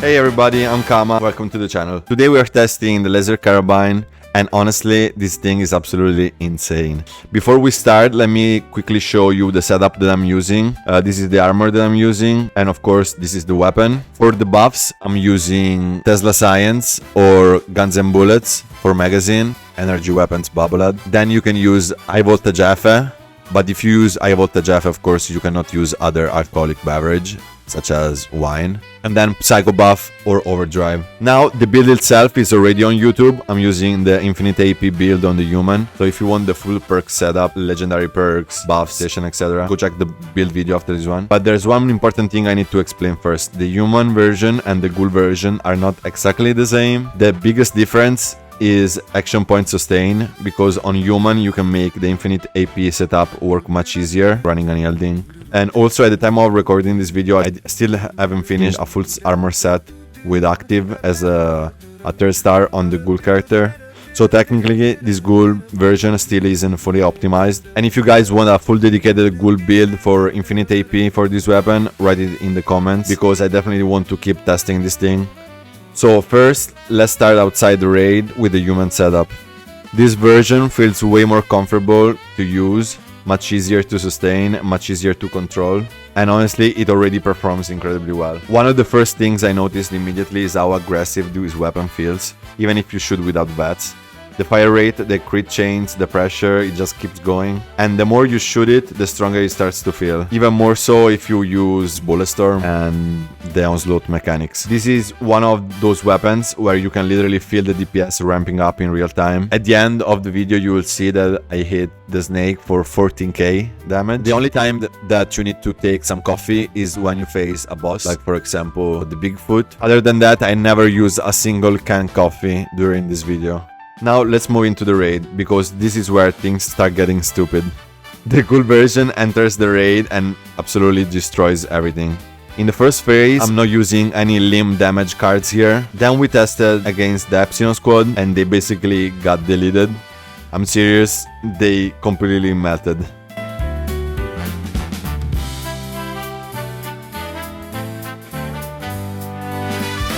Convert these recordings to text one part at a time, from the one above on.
Hey everybody, I'm Kama, welcome to the channel. Today we are testing the Laser Carbine, and honestly, this thing is absolutely insane. Before we start, let me quickly show you the setup that I'm using. This is the armor that I'm using, and of course, this is the weapon. For the buffs, I'm using Tesla Science or Guns and Bullets for magazine, energy weapons, bubblehead. Then you can use high voltage FE, but if you use high voltage FE, of course, you cannot use other alcoholic beverage, such as wine. And then Psycho Buff or Overdrive. Now, the build itself is already on YouTube. I'm using the Infinite AP build on the Human. So if you want the full perk setup, legendary perks, buff station, etc., go check the build video after this one. But there's one important thing I need to explain first. The Human version and the Ghoul version are not exactly the same. The biggest difference is action point sustain, because on Human you can make the Infinite AP setup work much easier running unyielding. And also, at the time of recording this video, I still haven't finished a full armor set with active as a third star on the Ghoul character. So technically, this Ghoul version still isn't fully optimized. And if you guys want a full dedicated Ghoul build for Infinite AP for this weapon, write it in the comments, because I definitely want to keep testing this thing. So first, let's start outside the raid with the Human setup. This version feels way more comfortable to use, much easier to sustain, much easier to control, and honestly, it already performs incredibly well. One of the first things I noticed immediately is how aggressive this weapon feels, even if you shoot without VATS. The fire rate, the crit chains, the pressure, it just keeps going. And the more you shoot it, the stronger it starts to feel. Even more so if you use Bullet Storm and the onslaught mechanics. This is one of those weapons where you can literally feel the DPS ramping up in real time. At the end of the video, you will see that I hit the snake for 14k damage. The only time that you need to take some coffee is when you face a boss, like for example, the Bigfoot. Other than that, I never use a single canned coffee during this video. Now let's move into the raid, because this is where things start getting stupid. The Ghoul version enters the raid and absolutely destroys everything. In the first phase, I'm not using any limb damage cards here. Then we tested against the Epsilon squad and they basically got deleted. I'm serious, they completely melted.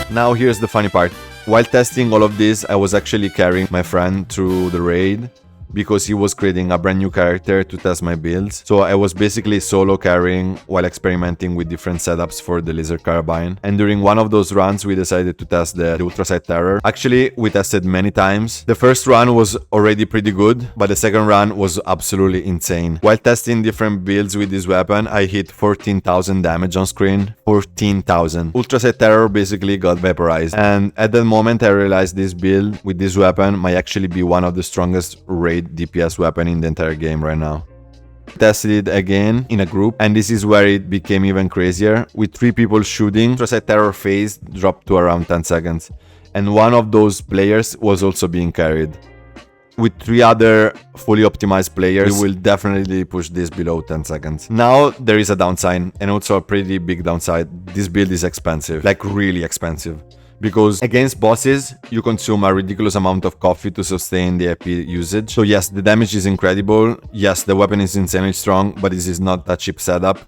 Now here's the funny part. While testing all of this, I was actually carrying my friend through the raid, because he was creating a brand new character to test my builds. So I was basically solo carrying while experimenting with different setups for the Laser Carbine. And during one of those runs, we decided to test the Ultracite Terror. Actually, we tested many times. The first run was already pretty good, but the second run was absolutely insane. While testing different builds with this weapon, I hit 14,000 damage on screen. 14,000. Ultracite Terror basically got vaporized. And at that moment, I realized this build with this weapon might actually be one of the strongest raid DPS weapon in the entire game right now. Tested it again in a group, and this is where it became even crazier. With 3 people shooting, Ultracite Terror phase dropped to around 10 seconds, and one of those players was also being carried. With 3 other fully optimized players, we will definitely push this below 10 seconds. Now there is a downside, and also a pretty big downside. This build is expensive, like really expensive. Because against bosses, you consume a ridiculous amount of coffee to sustain the AP usage. So yes, the damage is incredible. Yes, the weapon is insanely strong, but this is not a cheap setup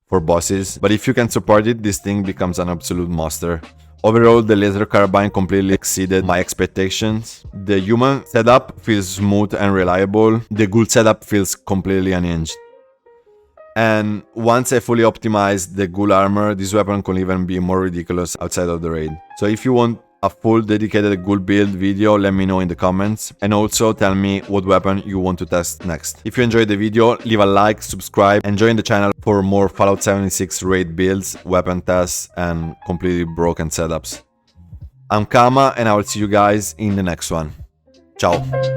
for bosses. But if you can support it, this thing becomes an absolute monster. Overall, the Laser Carbine completely exceeded my expectations. The Human setup feels smooth and reliable. The Ghoul setup feels completely unhinged. And once I fully optimized the Ghoul armor, this weapon can even be more ridiculous outside of the raid. So if you want a full dedicated Ghoul build video, let me know in the comments. And also tell me what weapon you want to test next. If you enjoyed the video, leave a like, subscribe, and join the channel for more Fallout 76 raid builds, weapon tests, and completely broken setups. I'm Kama, and I will see you guys in the next one. Ciao!